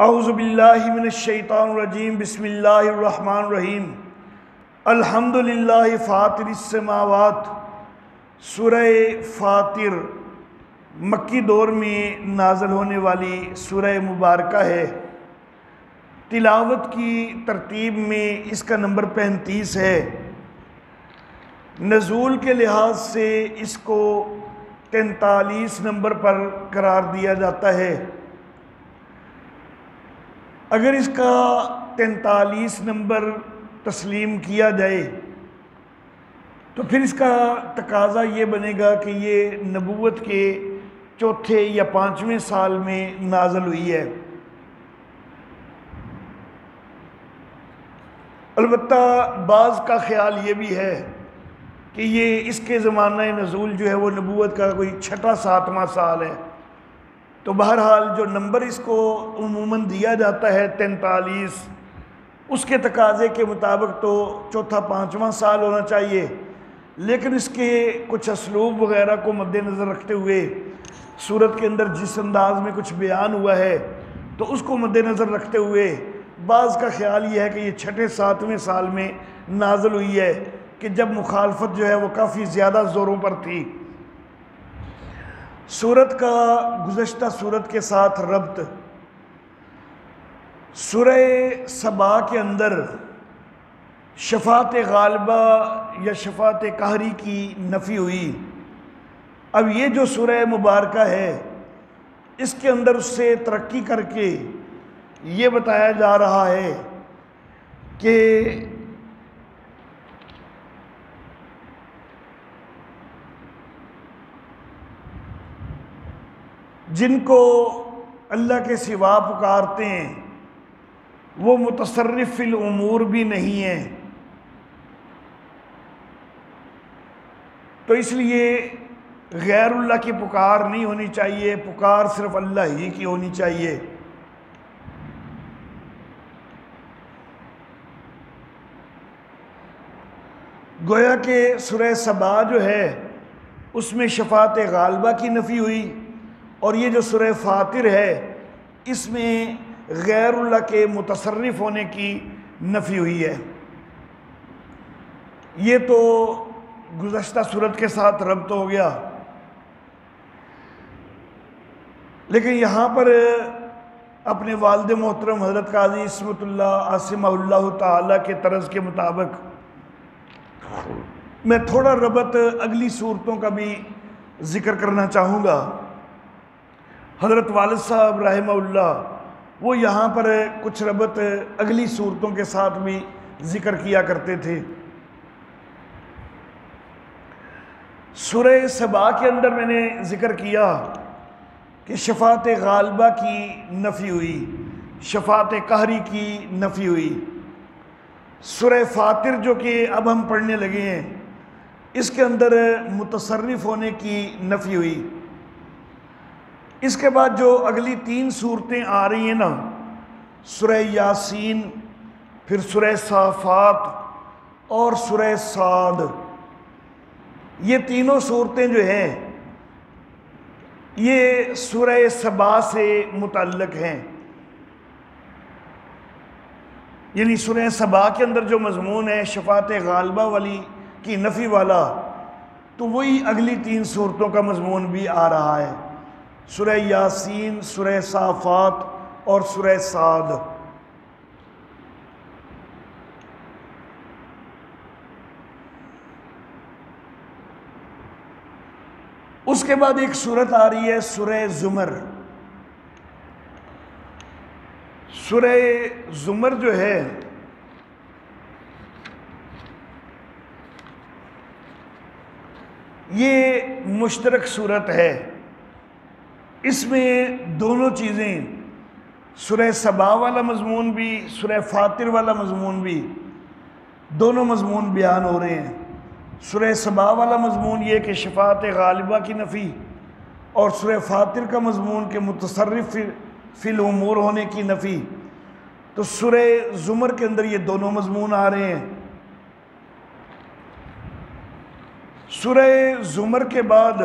اعوذ باللہ من الشیطان الرجیم بسم اللہ الرحمن الرحیم الحمدللہ فاطر السماوات۔ سورہ فاطر مکی دور میں نازل ہونے والی سورہ مبارکہ ہے۔ تلاوت کی ترتیب میں اس کا نمبر 35 ہے۔ نزول کے لحاظ سے اس کو 43 نمبر پر قرار دیا جاتا ہے۔ اگر اس کا 43 نمبر تسلیم کیا جائے تو پھر اس کا تقاضا یہ بنے گا کہ یہ نبوت کے چوتھے یا پانچویں سال میں نازل ہوئی ہے۔ البتہ بعض کا خیال یہ بھی ہے کہ یہ اس کے زمانہ نزول جو ہے وہ نبوت کا کوئی چھٹا ساتواں سال ہے۔ تو بہرحال جو نمبر اس کو عموماً دیا جاتا ہے 43، اس کے تقاضے کے مطابق تو چوتھا پانچواں سال ہونا چاہیے، لیکن اس کے کچھ اسلوب وغیرہ کو مد نظر رکھتے ہوئے سورت کے اندر جس انداز میں کچھ بیان ہوا ہے تو اس کو مد نظر رکھتے ہوئے بعض کا خیال یہ ہے کہ یہ چھٹے ساتویں سال میں نازل ہوئی ہے، کہ جب مخالفت جو ہے وہ کافی زیادہ زوروں پر تھی۔ سورت کا گزشتہ سورت کے ساتھ ربط، سورہ سبا کے اندر شفاعت غالبہ یا شفاعت قہری کی نفی ہوئی۔ اب یہ جو سورہ مبارکہ ہے اس کے اندر اس سے ترقی کر کے یہ بتایا جا رہا ہے کہ جن کو اللہ کے سوا پکارتے ہیں وہ متصرف فی الامور بھی نہیں ہیں، تو اس لیے غیر اللہ کی پکار نہیں ہونی چاہیے، پکار صرف اللہ ہی کی ہونی چاہیے۔ گویا کہ سورہ سبا جو ہے اس میں شفاعت غالبہ کی نفی ہوئی، اور یہ جو سورہ فاطر ہے اس میں غیر اللہ کے متصرف ہونے کی نفی ہوئی ہے۔ یہ تو گزشتہ سورت کے ساتھ ربط ہو گیا، لیکن یہاں پر اپنے والد محترم حضرت قاضی عصمت اللہ عاصمہ اللہ تعالی کے طرز کے مطابق میں تھوڑا ربط اگلی صورتوں کا بھی ذکر کرنا چاہوں گا۔ حضرت والد صاحب رحمہ اللہ وہ یہاں پر کچھ ربط اگلی صورتوں کے ساتھ بھی ذکر کیا کرتے تھے۔ سورہ سبا کے اندر میں نے ذکر کیا کہ شفاعت غالبہ کی نفی ہوئی، شفاعت قہری کی نفی ہوئی۔ سورہ فاطر جو کہ اب ہم پڑھنے لگے ہیں اس کے اندر متصرف ہونے کی نفی ہوئی۔ اس کے بعد جو اگلی 3 صورتیں آ رہی ہیں نا، سورہ یاسین، پھر سورہ صافات اور سورہ صاد، یہ تینوں صورتیں جو ہیں یہ سورہ سبا سے متعلق ہیں۔ یعنی سورہ سبا کے اندر جو مضمون ہے شفاعت غالبہ والی کی نفی والا، تو وہی اگلی 3 صورتوں کا مضمون بھی آ رہا ہے، سورہ یاسین، سورہ صافات اور سورہ صاد۔ اس کے بعد ایک سورت آ رہی ہے سورہ زمر۔ سورہ زمر جو ہے یہ مشترک صورت ہے، اس میں دونوں چیزیں، سورہ سبا والا مضمون بھی سورہ فاطر والا مضمون بھی، دونوں مضمون بیان ہو رہے ہیں۔ سورہ سبا والا مضمون یہ کہ شفاعت غالبہ کی نفی، اور سورہ فاطر کا مضمون کہ متصرف فی الامور ہونے کی نفی۔ تو سورہ زمر کے اندر یہ دونوں مضمون آ رہے ہیں۔ سورہ زمر کے بعد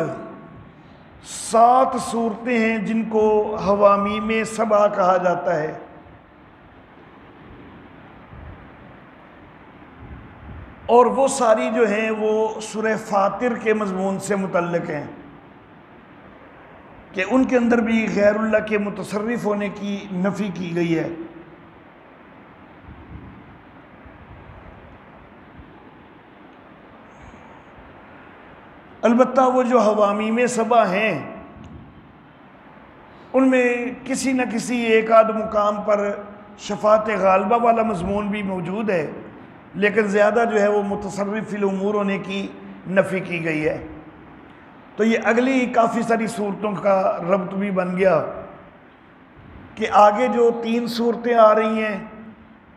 7 صورتیں ہیں جن کو حوامیم سبا کہا جاتا ہے۔ اور وہ ساری جو ہیں وہ سورہ فاطر کے مضمون سے متعلق ہیں کہ ان کے اندر بھی غیر اللہ کے متصرف ہونے کی نفی کی گئی ہے۔ البتہ وہ جو حوامیم سبع ہیں ان میں کسی نہ کسی ایک آدھ مقام پر شفاعت غالبہ والا مضمون بھی موجود ہے، لیکن زیادہ جو ہے وہ متصرف فی الامور ہونے کی نفی کی گئی ہے۔ تو یہ اگلی کافی ساری صورتوں کا ربط بھی بن گیا کہ آگے جو 3 صورتیں آ رہی ہیں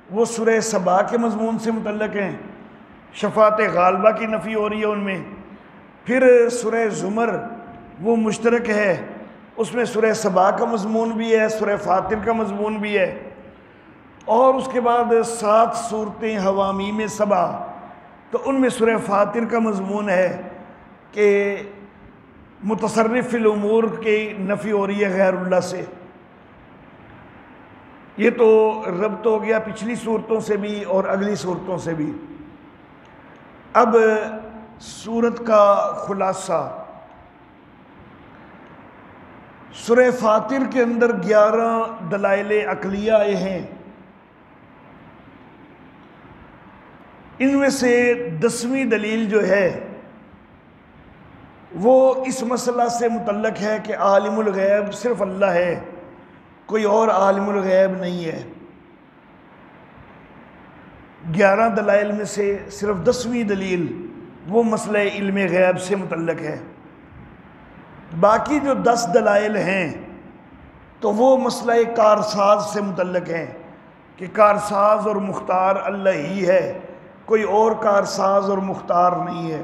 وہ سورہ سبا کے مضمون سے متعلق ہیں، شفاعت غالبہ کی نفی ہو رہی ہے ان میں۔ پھر سورہ زمر وہ مشترک ہے، اس میں سورہ سبا کا مضمون بھی ہے، سورہ فاطر کا مضمون بھی ہے، اور اس کے بعد 7 صورتیں حوامیم سبع، تو ان میں سورہ فاطر کا مضمون ہے کہ متصرف فی الامور کی نفی ہو رہی ہے غیر اللہ سے۔ یہ تو ربط ہو گیا پچھلی صورتوں سے بھی اور اگلی صورتوں سے بھی۔ اب سورت کا خلاصہ، سورہ فاطر کے اندر 11 دلائل عقلیہ آئے ہیں، ان میں سے 10ویں دلیل جو ہے وہ اس مسئلہ سے متعلق ہے کہ عالم الغیب صرف اللہ ہے، کوئی اور عالم الغیب نہیں ہے۔ 11 دلائل میں سے صرف 10ویں دلیل وہ مسئلہ علم غیب سے متعلق ہے۔ باقی جو 10 دلائل ہیں تو وہ مسئلہ کارساز سے متعلق ہیں کہ کارساز اور مختار اللہ ہی ہے، کوئی اور کارساز اور مختار نہیں ہے۔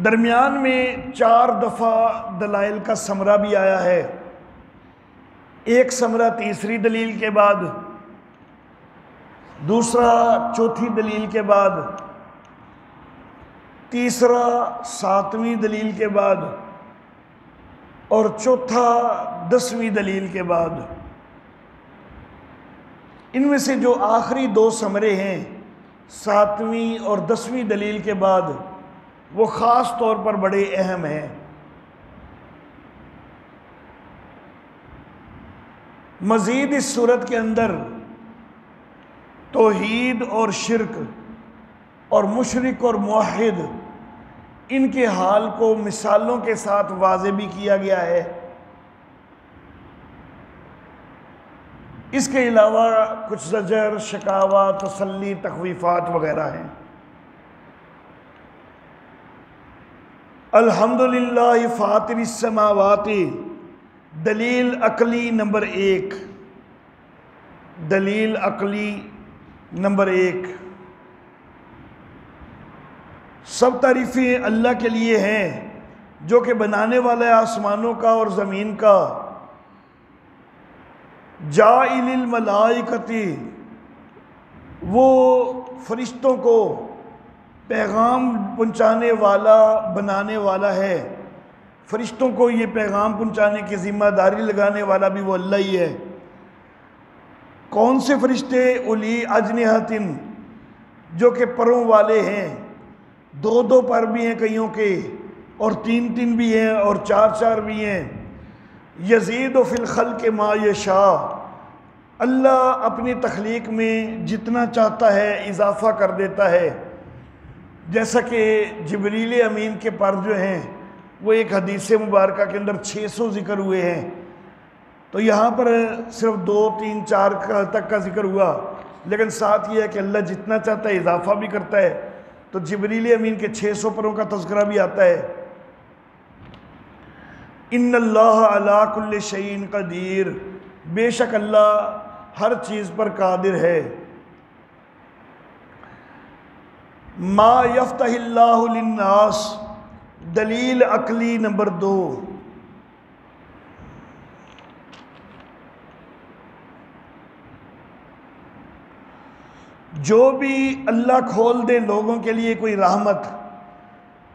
درمیان میں 4 دفعہ دلائل کا ثمرہ بھی آیا ہے، ایک ثمرہ تیسری دلیل کے بعد، دوسرا چوتھی دلیل کے بعد، تیسرا 7ویں دلیل کے بعد، اور چوتھا 10ویں دلیل کے بعد۔ ان میں سے جو آخری 2 ثمرے ہیں 7ویں اور 10ویں دلیل کے بعد، وہ خاص طور پر بڑے اہم ہیں۔ مزید اس صورت کے اندر توحید اور شرک اور مشرک اور موحد ان کے حال کو مثالوں کے ساتھ واضح بھی کیا گیا ہے۔ اس کے علاوہ کچھ زجر، شکاوہ، تسلی، تخویفات وغیرہ ہیں۔ الحمدللہ فاطر السماوات، دلیل عقلی نمبر 1، دلیل عقلی نمبر 1، سب تعریفیں اللہ کے لیے ہیں جو کہ بنانے والا ہے آسمانوں کا اور زمین کا، جاعل الملائکۃ، وہ فرشتوں کو پیغام پہنچانے والا بنانے والا ہے، فرشتوں کو یہ پیغام پہنچانے کی ذمہ داری لگانے والا بھی وہ اللہ ہی ہے۔ کون سے فرشتے؟ اولی اجنحۃ، جو کہ پروں والے ہیں، 2 پر بھی ہیں کئیوں کے، اور 3 بھی ہیں، اور 4 بھی ہیں۔ یزید فی الخلق ما یشاء، اللہ اپنی تخلیق میں جتنا چاہتا ہے اضافہ کر دیتا ہے، جیسا کہ جبریل امین کے پر جو ہیں وہ ایک حدیث مبارکہ کے اندر 600 ذکر ہوئے ہیں، تو یہاں پر صرف 2 3 4 تک کا ذکر ہوا، لیکن ساتھ یہ ہے کہ اللہ جتنا چاہتا ہے اضافہ بھی کرتا ہے، تو جبریل امین کے 600 پروں کا تذکرہ بھی آتا ہے۔ ان اللہ علی کل شیء قدیر، بے شک اللہ ہر چیز پر قادر ہے۔ ما یفتح اللہ للناس، دلیل عقلی نمبر 2، جو بھی اللہ کھول دے لوگوں کے لیے کوئی رحمت،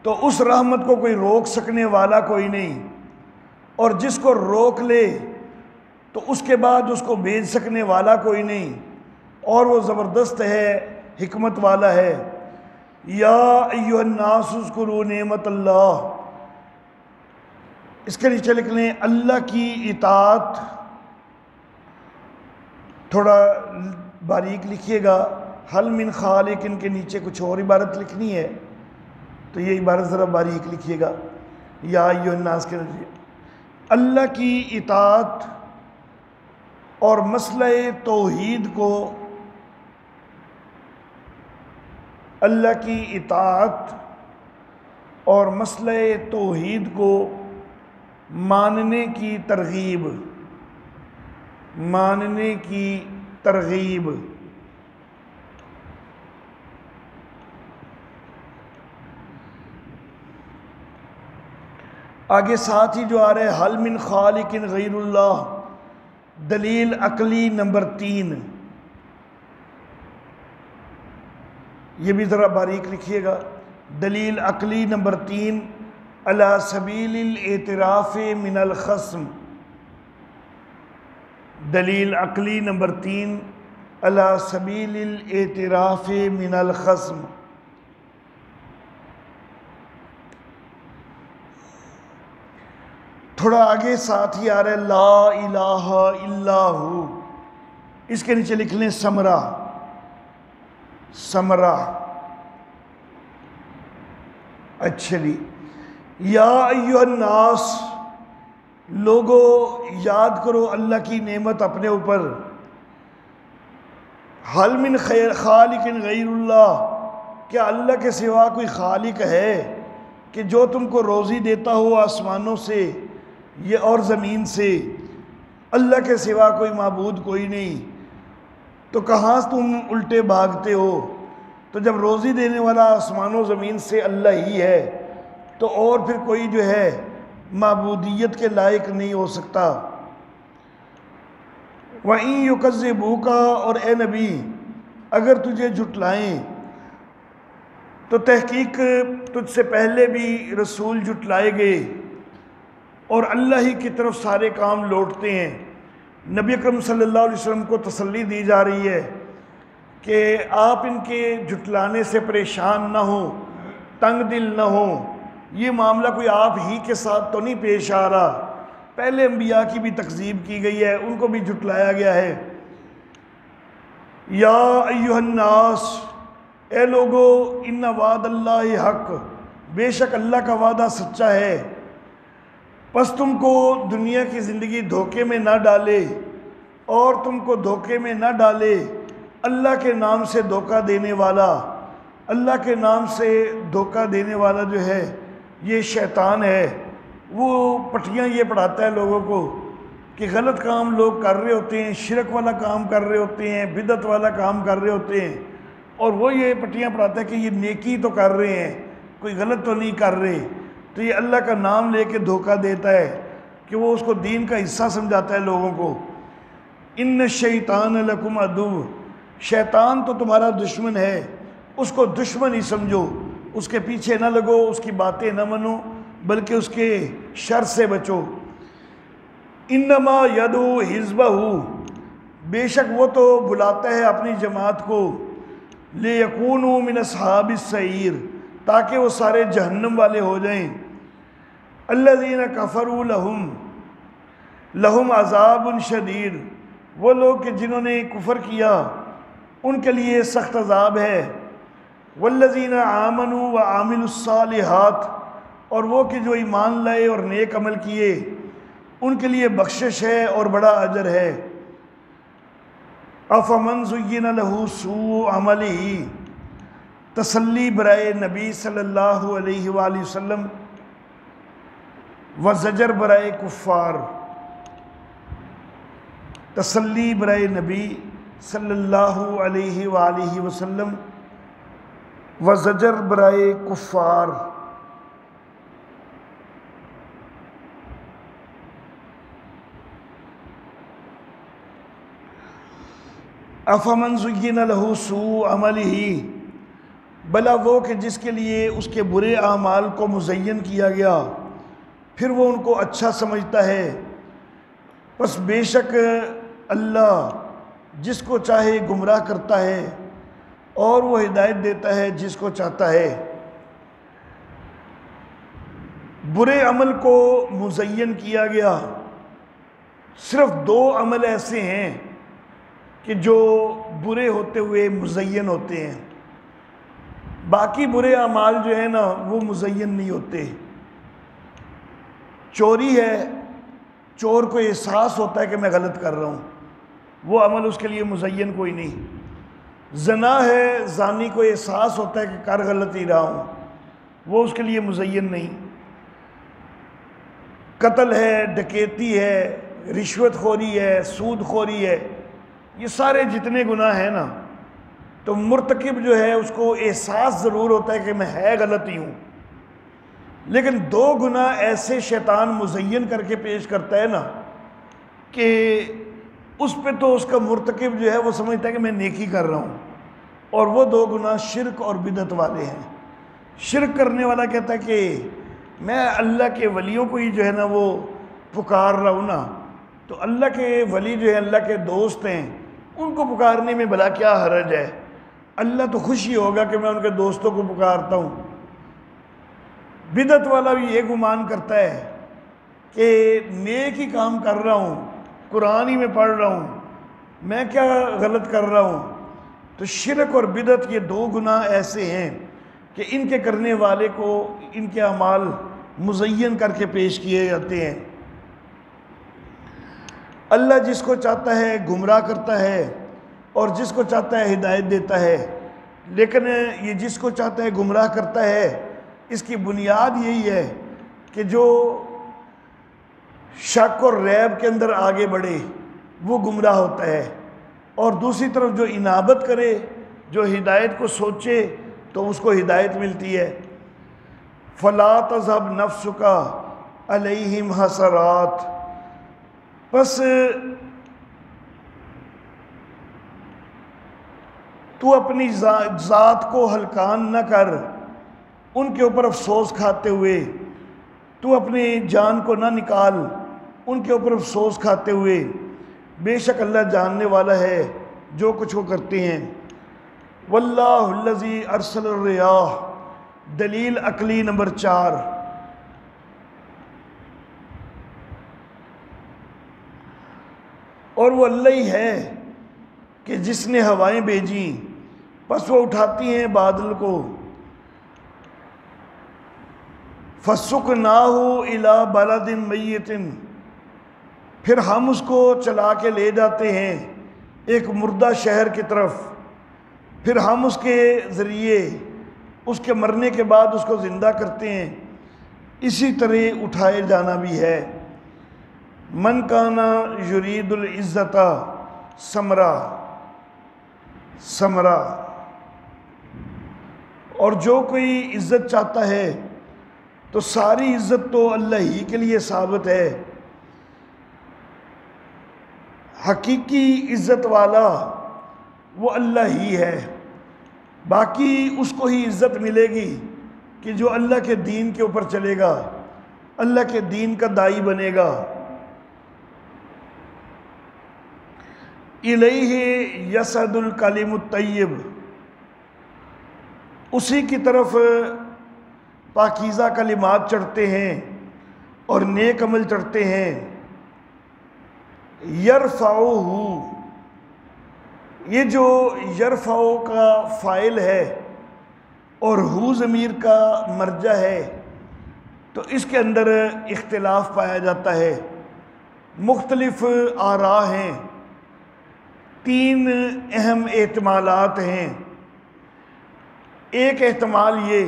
تو اس رحمت کو کوئی روک سکنے والا کوئی نہیں، اور جس کو روک لے تو اس کے بعد اس کو بھیج سکنے والا کوئی نہیں، اور وہ زبردست ہے، حکمت والا ہے۔ یا ایھا الناس اذکروا نعمت اللہ، اس کے نیچے لکھ لیں اللہ کی اطاعت، تھوڑا باریک لکھیے گا، حل من خالق، ان کے نیچے کچھ اور عبارت لکھنی ہے تو یہ عبارت ذرا باریک لکھیے گا۔ یا ایھا الناس کے نیچے اللہ کی اطاعت اور مسئلہ توحید کو، اللہ کی اطاعت اور مسئلہ توحید کو ماننے کی ترغیب، ماننے کی ترغیب۔ آگے ساتھ ہی جو آ رہا ہے حل من خالق غیر اللہ، دلیل عقلی نمبر 3، یہ بھی ذرا باریک لکھیے گا۔ دلیل عقلی نمبر 3 علی سبیل الاعتراف من الخصم، دلیل عقلی نمبر 3 علی سبیل الاعتراف من الخصم۔ تھوڑا آگے ساتھ ہی آ رہا ہے لا الہ الا ہو، اس کے نیچے لکھ لیں ثمرہ، ثمرہ۔ اچھا جی، یا ایھا الناس، لوگو یاد کرو اللہ کی نعمت اپنے اوپر، حل من خالق غیر اللہ، کیا اللہ کے سوا کوئی خالق ہے کہ جو تم کو روزی دیتا ہو آسمانوں سے یہ اور زمین سے؟ اللہ کے سوا کوئی معبود کوئی نہیں، تو کہاں تم الٹے بھاگتے ہو؟ تو جب روزی دینے والا آسمان و زمین سے اللہ ہی ہے تو اور پھر کوئی جو ہے معبودیت کے لائق نہیں ہو سکتا۔ وَإِن يُكَذِّبُوكَ، اور اے نبی اگر تجھے جھٹلائیں تو تحقیق تجھ سے پہلے بھی رسول جھٹلائے گئے، اور اللہ ہی کی طرف سارے کام لوٹتے ہیں۔ نبی اکرم صلی اللہ علیہ وسلم کو تسلی دی جا رہی ہے کہ آپ ان کے جھٹلانے سے پریشان نہ ہوں، تنگ دل نہ ہوں، یہ معاملہ کوئی آپ ہی کے ساتھ تو نہیں پیش آ رہا، پہلے انبیاء کی بھی تکذیب کی گئی ہے، ان کو بھی جھٹلایا گیا ہے۔ یا ایھا الناس، اے لوگو، ان وعد اللہ حق، بے شک اللہ کا وعدہ سچا ہے، پس تم کو دنیا کی زندگی دھوکے میں نہ ڈالے، اور تم کو دھوکے میں نہ ڈالے اللہ کے نام سے دھوکہ دینے والا۔ اللہ کے نام سے دھوکہ دینے والا جو ہے یہ شیطان ہے، وہ پٹیاں یہ پڑھاتا ہے لوگوں کو کہ غلط کام لوگ کر رہے ہوتے ہیں، شرک والا کام کر رہے ہوتے ہیں، بدعت والا کام کر رہے ہوتے ہیں، اور وہ یہ پٹیاں پڑھاتا ہے کہ یہ نیکی تو کر رہے ہیں، کوئی غلط تو نہیں کر رہے، تو یہ اللہ کا نام لے کے دھوکہ دیتا ہے کہ وہ اس کو دین کا حصہ سمجھاتا ہے لوگوں کو۔ ان الشیطان لکم عدو، شیطان تو تمہارا دشمن ہے، اس کو دشمن ہی سمجھو، اس کے پیچھے نہ لگو، اس کی باتیں نہ منو، بلکہ اس کے شر سے بچو۔ انما یدعو حزبہ، بے شک وہ تو بلاتا ہے اپنی جماعت کو، لیکونوا من اصحاب السعیر، تاکہ وہ سارے جہنم والے ہو جائیں۔ الذین کفروا لہم عذاب شدید، وہ لوگ کہ جنہوں نے کفر کیا ان کے لیے سخت عذاب ہے۔ والذین آمنوا وعملوا الصالحات، اور وہ کہ جو ایمان لائے اور نیک عمل کیے ان کے لیے بخشش ہے اور بڑا اجر ہے۔ افمن زین لہ سوء عملہ، تسلی برائے نبی صلی اللہ علیہ وآلہ وسلم، وزجر برائے کفار، تسلی برائے نبی صلی اللہ علیہ وآلہ وسلم، وزجر برائے کفار۔ افمن زین لہ سوء عملہ، بلا وہ کہ جس کے لیے اس کے برے اعمال کو مزین کیا گیا پھر وہ ان کو اچھا سمجھتا ہے۔ بس بے شک اللہ جس کو چاہے گمراہ کرتا ہے اور وہ ہدایت دیتا ہے جس کو چاہتا ہے۔ برے عمل کو مزین کیا گیا، صرف دو عمل ایسے ہیں کہ جو برے ہوتے ہوئے مزین ہوتے ہیں، باقی برے اعمال جو ہیں نا وہ مزین نہیں ہوتے۔ چوری ہے، چور کو احساس ہوتا ہے کہ میں غلط کر رہا ہوں، وہ عمل اس کے لیے مزین کوئی نہیں۔ زنا ہے، زانی کو احساس ہوتا ہے کہ کر غلط ہی رہا ہوں، وہ اس کے لیے مزین نہیں۔ قتل ہے، ڈکیتی ہے، رشوت خوری ہے، سود خوری ہے، یہ سارے جتنے گناہ ہیں نا تو مرتکب جو ہے اس کو احساس ضرور ہوتا ہے کہ میں غلط ہی ہوں، لیکن دو گناہ ایسے شیطان مزین کر کے پیش کرتا ہے نا کہ اس پہ تو اس کا مرتکب جو ہے وہ سمجھتا ہے کہ میں نیکی کر رہا ہوں، اور وہ دو گناہ شرک اور بدعت والے ہیں۔ شرک کرنے والا کہتا ہے کہ میں اللہ کے ولیوں کو ہی جو ہے نا وہ پکار رہا ہوں نا، تو اللہ کے ولی جو ہے اللہ کے دوست ہیں، ان کو پکارنے میں بھلا کیا حرج ہے، اللہ تو خوشی ہوگا کہ میں ان کے دوستوں کو پکارتا ہوں۔ بدعت والا بھی یہ گمان کرتا ہے کہ نیک ہی کام کر رہا ہوں، قرآن ہی میں پڑھ رہا ہوں، میں کیا غلط کر رہا ہوں۔ تو شرک اور بدعت یہ دو گناہ ایسے ہیں کہ ان کے کرنے والے کو ان کے اعمال مزین کر کے پیش کیے جاتے ہیں۔ اللہ جس کو چاہتا ہے گمراہ کرتا ہے اور جس کو چاہتا ہے ہدایت دیتا ہے، لیکن یہ جس کو چاہتا ہے گمراہ کرتا ہے، اس کی بنیاد یہی ہے کہ جو شک اور ریب کے اندر آگے بڑھے وہ گمراہ ہوتا ہے، اور دوسری طرف جو انابت کرے، جو ہدایت کو سوچے تو اس کو ہدایت ملتی ہے۔ فَلَا تَذْهَبْ نَفْسُكَ عَلَيْهِمْ حَسَرَاتٍ، بس تو اپنی ذات کو ہلکان نہ کر ان کے اوپر افسوس کھاتے ہوئے، تو اپنی جان کو نہ نکال ان کے اوپر افسوس کھاتے ہوئے، بے شک اللہ جاننے والا ہے جو کچھ وہ کرتے ہیں۔ واللہ الذی ارسل الریاح، دلیل عقلی نمبر 4، اور وہ اللہ ہی ہے کہ جس نے ہوائیں بھیجیں پس وہ اٹھاتی ہیں بادل کو، فَسُقْنَاهُ إِلَىٰ بَلَدٍ مَيِّتٍ، پھر ہم اس کو چلا کے لے جاتے ہیں ایک مردہ شہر کی طرف، پھر ہم اس کے ذریعے اس کے مرنے کے بعد اس کو زندہ کرتے ہیں۔ اسی طرح اٹھائے جانا بھی ہے۔ من کانا یرید العزت ثمرہ، اور جو کوئی عزت چاہتا ہے تو ساری عزت تو اللہ ہی کے لیے ثابت ہے۔ حقیقی عزت والا وہ اللہ ہی ہے، باقی اس کو ہی عزت ملے گی کہ جو اللہ کے دین کے اوپر چلے گا، اللہ کے دین کا داعی بنے گا۔ الیہ یصعد الکلم الطیب، اسی کی طرف پاکیزہ کلمات چڑھتے ہیں اور نیک عمل چڑھتے ہیں۔ یرفعہ، یہ جو یرفع کا فاعل ہے اور ہو ضمیر کا مرجع ہے تو اس کے اندر اختلاف پایا جاتا ہے، مختلف آراء ہیں، 3 اہم احتمالات ہیں۔ ایک احتمال یہ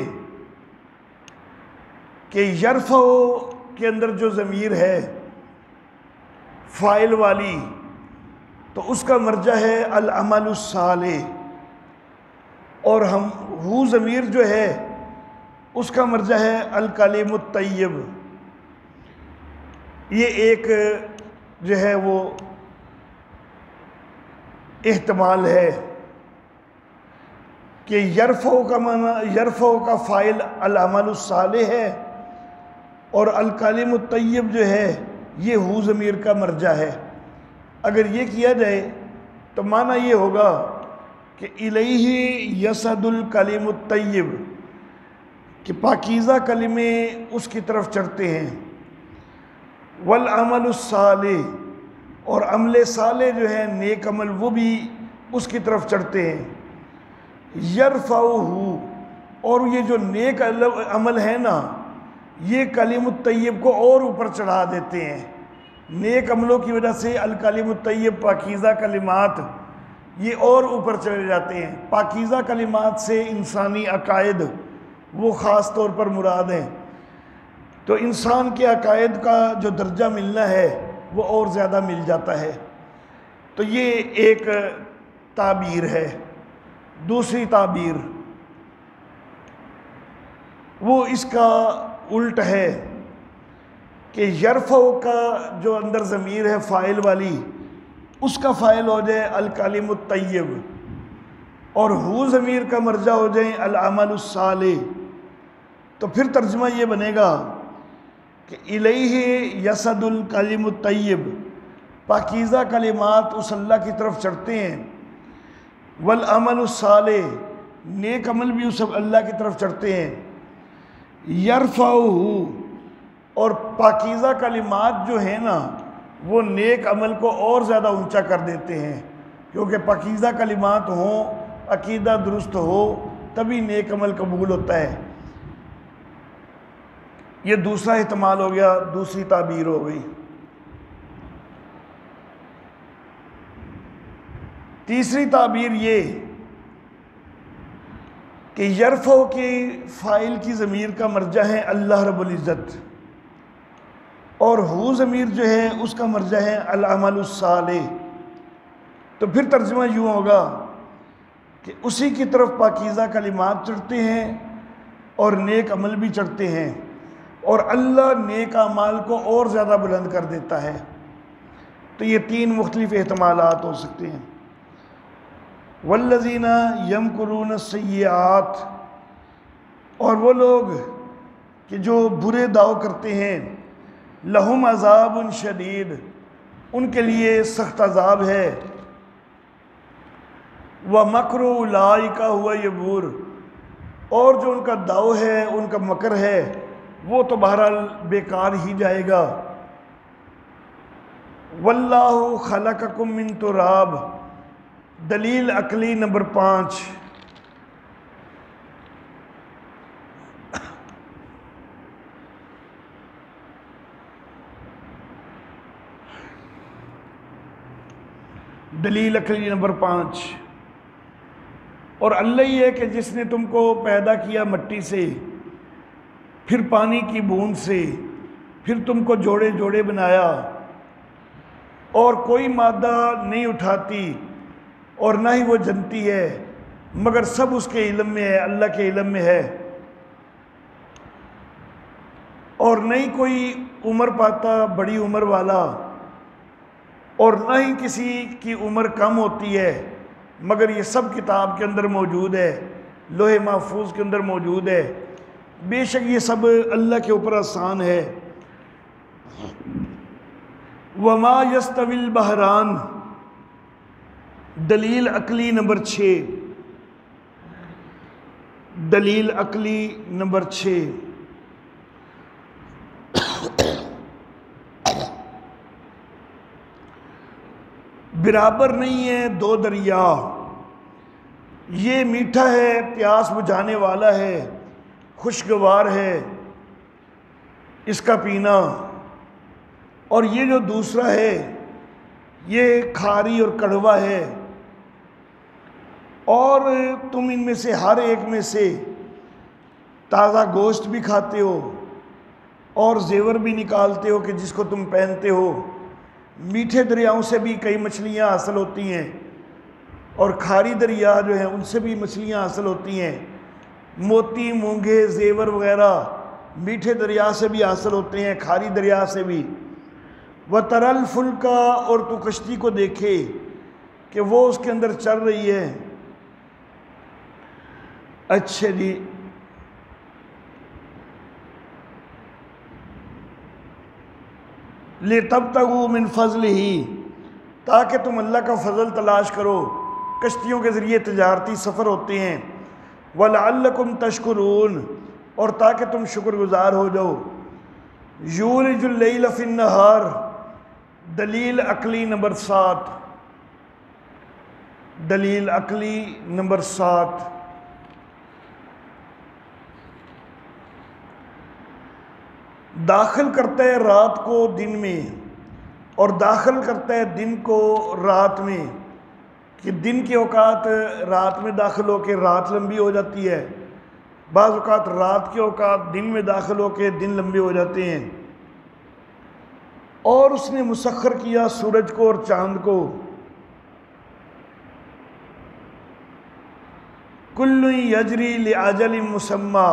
کہ یرفع کے اندر جو ضمیر ہے فاعل والی تو اس کا مرجع ہے العمل الصالح، اور ہو ضمیر جو ہے اس کا مرجع ہے الکلم الطیب۔ یہ ایک جو ہے وہ احتمال ہے کہ یرفع کا فاعل العمل الصالح ہے اور الکلم الطیب جو ہے یہ ہو ضمیر کا مرجع ہے۔ اگر یہ کیا جائے تو معنی یہ ہوگا کہ الیہ یصعد الکلم الطیب، کہ پاکیزہ کلمے اس کی طرف چڑھتے ہیں، والعمل الصالح، اور عمل صالح جو ہے نیک عمل وہ بھی اس کی طرف چڑھتے ہیں، یرفعہ، اور یہ جو نیک عمل ہے نا یہ کلم الطیب کو اور اوپر چڑھا دیتے ہیں۔ نیک عملوں کی وجہ سے الکلم الطیب پاکیزہ کلمات یہ اور اوپر چلے جاتے ہیں۔ پاکیزہ کلمات سے انسانی عقائد وہ خاص طور پر مراد ہیں، تو انسان کے عقائد کا جو درجہ ملنا ہے وہ اور زیادہ مل جاتا ہے۔ تو یہ ایک تعبیر ہے۔ دوسری تعبیر وہ اس کا الٹ ہے کہ یرفع کا جو اندر ضمیر ہے فاعل والی، اس کا فاعل ہو جائے الکلم الطیب، اور ہو ضمیر کا مرجع ہو جائے العمل الصالح، تو پھر ترجمہ یہ بنے گا کہ الیہ یصعد الکلم الطیب، پاکیزہ کلمات اس اللہ کی طرف چڑھتے ہیں، والعمل الصالح، نیک عمل بھی اس اللہ کی طرف چڑھتے ہیں، یرفعہ، اور پاکیزہ کلمات جو ہیں نا وہ نیک عمل کو اور زیادہ اونچا کر دیتے ہیں، کیونکہ پاکیزہ کلمات ہوں، عقیدہ درست ہو، تبھی نیک عمل قبول ہوتا ہے۔ یہ دوسرا احتمال ہو گیا، دوسری تعبیر ہو گئی۔ تیسری تعبیر یہ کہ یرفع کے فاعل کی ضمیر کا مرجع ہے اللہ رب العزت، اور ہو ضمیر جو ہے اس کا مرجع ہے العمل الصالح، تو پھر ترجمہ یوں ہوگا کہ اسی کی طرف پاکیزہ کلمات چڑھتے ہیں اور نیک عمل بھی چڑھتے ہیں، اور اللہ نیک اعمال کو اور زیادہ بلند کر دیتا ہے۔ تو یہ تین مختلف احتمالات ہو سکتے ہیں۔ والذین یمکرون السیئات، اور وہ لوگ کہ جو برے داؤ کرتے ہیں، لہم عذاب شدید، ان کے لیے سخت عذاب ہے، ومکر اولئک هو یبور، اور جو ان کا داؤ ہے، ان کا مکر ہے، وہ تو بہرحال بیکار ہی جائے گا۔ واللہ خلقکم من تراب، دلیل عقلی نمبر 5، دلیل عقلی نمبر 5، اور اللہ ہی ہے کہ جس نے تم کو پیدا کیا مٹی سے، پھر پانی کی بوند سے، پھر تم کو جوڑے جوڑے بنایا، اور کوئی مادہ نہیں اٹھاتی اور نہ ہی وہ جنتی ہے، مگر سب اس کے علم میں ہے، اللہ کے علم میں ہے، اور نہ ہی کوئی عمر پاتا بڑی عمر والا، اور نہ ہی کسی کی عمر کم ہوتی ہے، مگر یہ سب کتاب کے اندر موجود ہے، لوح محفوظ کے اندر موجود ہے، بے شک یہ سب اللہ کے اوپر آسان ہے۔ وما یستوی البحران، دلیل عقلی نمبر 6، دلیل عقلی نمبر 6، برابر نہیں ہے دو دریا، یہ میٹھا ہے، پیاس بجھانے والا ہے، خوشگوار ہے اس کا پینا، اور یہ جو دوسرا ہے یہ کھاری اور کڑوا ہے، اور تم ان میں سے ہر ایک میں سے تازہ گوشت بھی کھاتے ہو اور زیور بھی نکالتے ہو کہ جس کو تم پہنتے ہو، میٹھے دریاؤں سے بھی کئی مچھلیاں حاصل ہوتی ہیں، اور کھاری دریا جو ہیں ان سے بھی مچھلیاں حاصل ہوتی ہیں، موتی، مونگے، زیور وغیرہ میٹھے دریا سے بھی حاصل ہوتے ہیں، کھاری دریا سے بھی۔ وَتَرَى الْفُلْكَ، اور تو کشتی کو دیکھے کہ وہ اس کے اندر چل رہی ہے۔ اچھا جی، لِتَبْتَغُوا مِنْ فَضْلِهِ، تاکہ تم اللہ کا فضل تلاش کرو، کشتیوں کے ذریعے تجارتی سفر ہوتے ہیں، وَلَعَلَّكُمْ تَشْكُرُونَ، اور تاکہ تم شکر گزار ہو جاؤ۔ یولج اللیل فی النہار، دلیل عقلی نمبر 7، دلیل عقلی نمبر 7، داخل کرتا ہے رات کو دن میں اور داخل کرتا ہے دن کو رات میں، کہ دن کے اوقات رات میں داخل ہو کے رات لمبی ہو جاتی ہے، بعض اوقات رات کے اوقات دن میں داخل ہو کے دن لمبے ہو جاتے ہیں۔ اور اس نے مسخر کیا سورج کو اور چاند کو، کل یجری لأجل مسمی،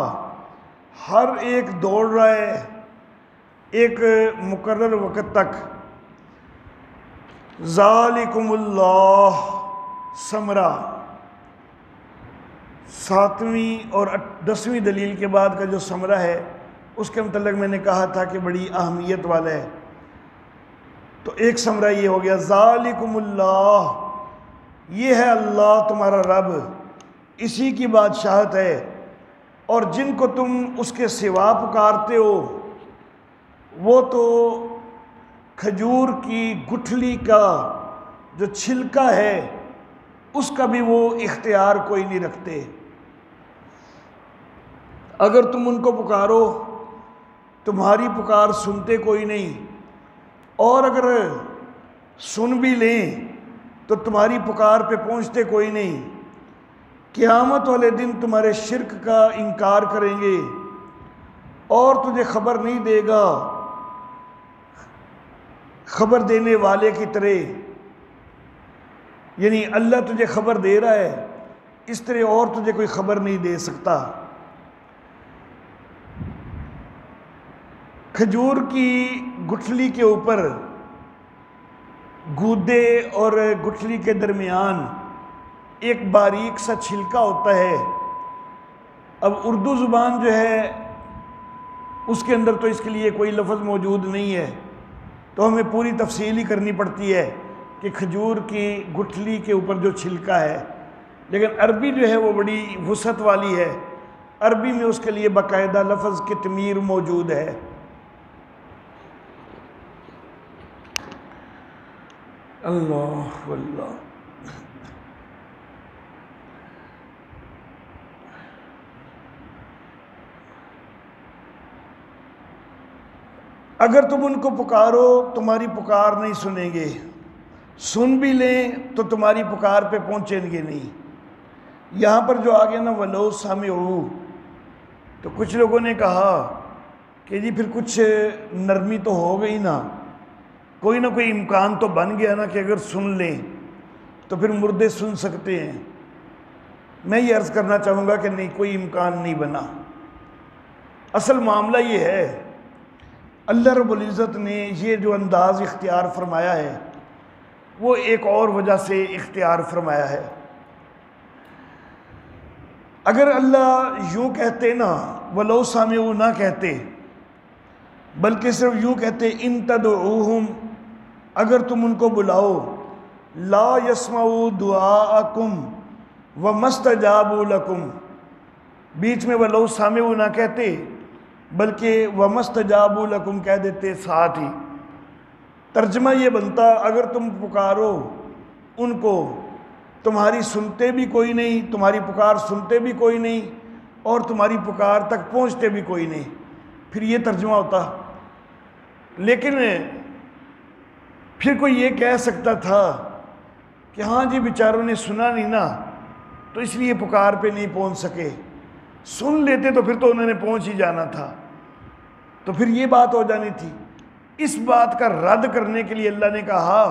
ہر ایک دوڑ رہا ہے ایک مقرر وقت تک۔ ذالکم اللہ ثمرہ، 7ویں اور 10ویں دلیل کے بعد کا جو ثمرہ ہے اس کے متعلق میں نے کہا تھا کہ بڑی اہمیت والا ہے۔ تو ایک ثمرہ یہ ہو گیا، ذالکم اللہ، یہ ہے اللہ تمہارا رب، اسی کی بادشاہت ہے، اور جن کو تم اس کے سوا پکارتے ہو وہ تو کھجور کی گٹھلی کا جو چھلکا ہے اس کا بھی وہ اختیار کوئی نہیں رکھتے۔ اگر تم ان کو پکارو تمہاری پکار سنتے کوئی نہیں، اور اگر سن بھی لیں تو تمہاری پکار پہ پہنچتے کوئی نہیں۔ قیامت والے دن تمہارے شرک کا انکار کریں گے اور تجھے خبر نہیں دے گا خبر دینے والے کی طرح، یعنی اللہ تجھے خبر دے رہا ہے اس طرح اور تجھے کوئی خبر نہیں دے سکتا۔ کھجور کی گٹھلی کے اوپر گودے اور گٹھلی کے درمیان ایک باریک سا چھلکا ہوتا ہے۔ اب اردو زبان جو ہے اس کے اندر تو اس کے لیے کوئی لفظ موجود نہیں ہے، تو ہمیں پوری تفصیل ہی کرنی پڑتی ہے کہ کھجور کی گٹھلی کے اوپر جو چھلکا ہے، لیکن عربی جو ہے وہ بڑی وسعت والی ہے، عربی میں اس کے لیے باقاعدہ لفظ قطمیر موجود ہے۔ اللہ واللہ، اگر تم ان کو پکارو تمہاری پکار نہیں سنیں گے، سن بھی لیں تو تمہاری پکار پہ پہنچیں گے نہیں۔ یہاں پر جو آگے نا وَلَوْ سَمِعُوا، تو کچھ لوگوں نے کہا کہ جی پھر کچھ نرمی تو ہو گئی نا، کوئی نہ کوئی امکان تو بن گیا نا کہ اگر سن لیں تو پھر مردے سن سکتے ہیں۔ میں یہ عرض کرنا چاہوں گا کہ نہیں، کوئی امکان نہیں بنا۔ اصل معاملہ یہ ہے، اللہ رب العزت نے یہ جو انداز اختیار فرمایا ہے وہ ایک اور وجہ سے اختیار فرمایا ہے۔ اگر اللہ یوں کہتے نا، وَلَوْ سَمِعُوا نہ کہتے، بلکہ صرف یوں کہتے اِن تَدْعُوهُمْ، اگر تم ان کو بلاؤ، لَا يَسْمَعُوا دُعَاءَكُمْ وَمَسْتَجَابُوا لَكُمْ، بیچ میں وَلَوْ سَمِعُوا نہ کہتے بلکہ وَمَسْتَجَابُوا لَكُمْ کہہ دیتے ساتھ ہی۔ ترجمہ یہ بنتا، اگر تم پکارو ان کو تمہاری سنتے بھی کوئی نہیں، تمہاری پکار سنتے بھی کوئی نہیں اور تمہاری پکار تک پہنچتے بھی کوئی نہیں، پھر یہ ترجمہ ہوتا۔ لیکن پھر کوئی یہ کہہ سکتا تھا کہ ہاں جی بیچاروں نے سنا نہیں نا تو اس لیے پکار پہ نہیں پہنچ سکے، سن لیتے تو پھر تو انہوں نے پہنچ ہی جانا تھا، تو پھر یہ بات ہو جانی تھی۔ اس بات کا رد کرنے کے لیے اللہ نے کہا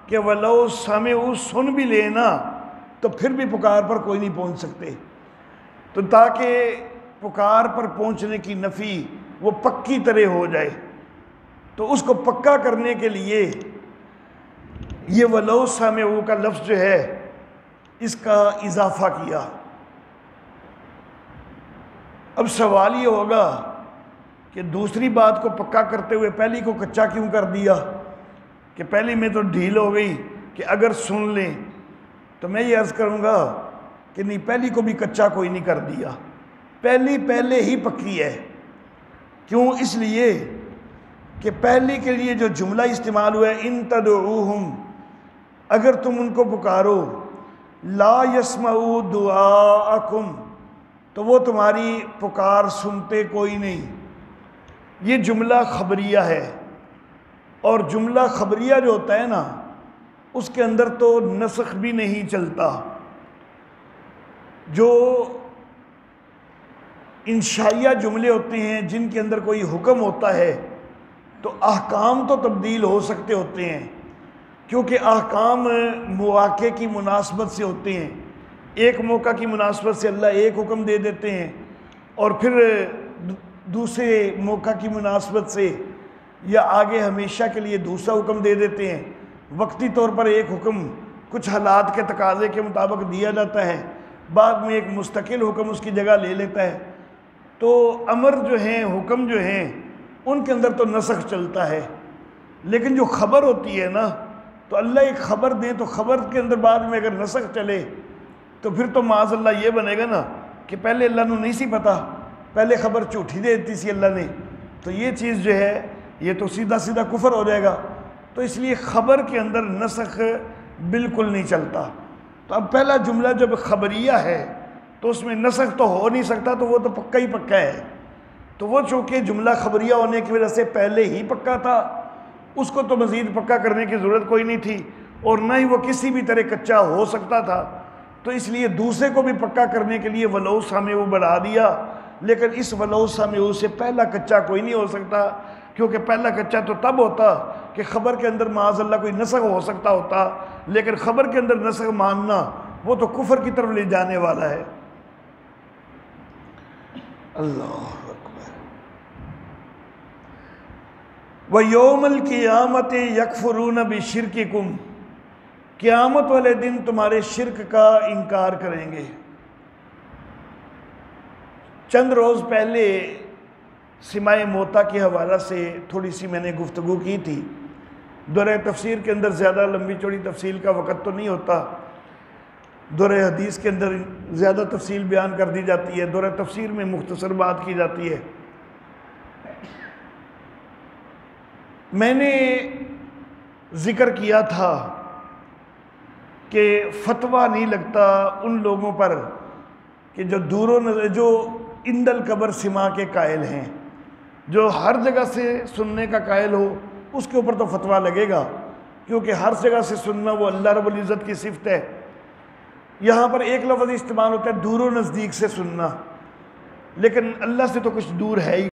کہ وَلَوْ سَمِعُوا، سن بھی لینا تو پھر بھی پکار پر کوئی نہیں پہنچ سکتے، تو تاکہ پکار پر پہنچنے کی نفی وہ پکی طرح ہو جائے، تو اس کو پکا کرنے کے لیے یہ وَلَوْ سَمِعُوا کا لفظ جو ہے اس کا اضافہ کیا۔ اب سوال یہ ہوگا کہ دوسری بات کو پکا کرتے ہوئے پہلی کو کچا کیوں کر دیا، کہ پہلی میں تو ڈھیل ہو گئی کہ اگر سن لیں تو میں یہ عرض کروں گا کہ نہیں، پہلی کو بھی کچا کوئی نہیں کر دیا، پہلی پہلے ہی پکی ہے۔ کیوں؟ اس لیے کہ پہلی کے لیے جو جملہ استعمال ہوا ہے ان تدعوہم، اگر تم ان کو پکارو، لا یسمعوا دعاءکم، تو وہ تمہاری پکار سنتے کوئی نہیں۔ یہ جملہ خبریہ ہے، اور جملہ خبریہ جو ہوتا ہے نا، اس کے اندر تو نسخ بھی نہیں چلتا۔ جو انشائیہ جملے ہوتے ہیں جن کے اندر کوئی حکم ہوتا ہے تو احکام تو تبدیل ہو سکتے ہوتے ہیں، کیونکہ احکام مواقع کی مناسبت سے ہوتے ہیں۔ ایک موقع کی مناسبت سے اللہ ایک حکم دے دیتے ہیں، اور پھر دوسرے موقع کی مناسبت سے یا آگے ہمیشہ کے لیے دوسرا حکم دے دیتے ہیں۔ وقتی طور پر ایک حکم کچھ حالات کے تقاضے کے مطابق دیا جاتا ہے، بعد میں ایک مستقل حکم اس کی جگہ لے لیتا ہے۔ تو امر جو ہیں، حکم جو ہیں، ان کے اندر تو نسخ چلتا ہے، لیکن جو خبر ہوتی ہے نا، تو اللہ ایک خبر دیں تو خبر کے اندر بعد میں اگر نسخ چلے تو پھر تو معاذ اللہ یہ بنے گا نا کہ پہلے اللہ نے نہیں سی پتا، پہلے خبر جھوٹی دے دیتی سی اللہ نے، تو یہ چیز جو ہے یہ تو سیدھا سیدھا کفر ہو جائے گا۔ تو اس لیے خبر کے اندر نسخ بالکل نہیں چلتا۔ تو اب پہلا جملہ جب خبریہ ہے تو اس میں نسخ تو ہو نہیں سکتا، تو وہ تو پکا ہی پکا ہے۔ تو وہ چونکہ جملہ خبریہ ہونے کی وجہ سے پہلے ہی پکا تھا، اس کو تو مزید پکا کرنے کی ضرورت کوئی نہیں تھی، اور نہ ہی وہ کسی بھی طرح کچا ہو سکتا تھا، تو اس لیے دوسرے کو بھی پکا کرنے کے لیے ولو سمعوا بڑھا دیا۔ لیکن اس ولو سمعوا سے پہلا کچا کوئی نہیں ہو سکتا، کیونکہ پہلا کچا تو تب ہوتا کہ خبر کے اندر معاذ اللہ کوئی نسخ ہو سکتا ہوتا، لیکن خبر کے اندر نسخ ماننا وہ تو کفر کی طرف لے جانے والا ہے۔ اللہ اکبر۔ وَيَوْمَ الْقِيَامَةِ يَكْفُرُونَ بِشِرْكِكُمْ، قیامت والے دن تمہارے شرک کا انکار کریں گے۔ چند روز پہلے سماع موتا کے حوالہ سے تھوڑی سی میں نے گفتگو کی تھی۔ دورہ تفسیر کے اندر زیادہ لمبی چوڑی تفصیل کا وقت تو نہیں ہوتا، دورہ حدیث کے اندر زیادہ تفصیل بیان کر دی جاتی ہے، دورہ تفسیر میں مختصر بات کی جاتی ہے۔ میں نے ذکر کیا تھا کہ فتویٰ نہیں لگتا ان لوگوں پر کہ جو دور و نظر، جو عند القبر سماع کے قائل ہیں، جو ہر جگہ سے سننے کا قائل ہو، اس کے اوپر تو فتویٰ لگے گا، کیونکہ ہر جگہ سے سننا وہ اللہ رب العزت کی صفت ہے۔ یہاں پر ایک لفظ استعمال ہوتا ہے دور و نزدیک سے سننا، لیکن اللہ سے تو کچھ دور ہے ہی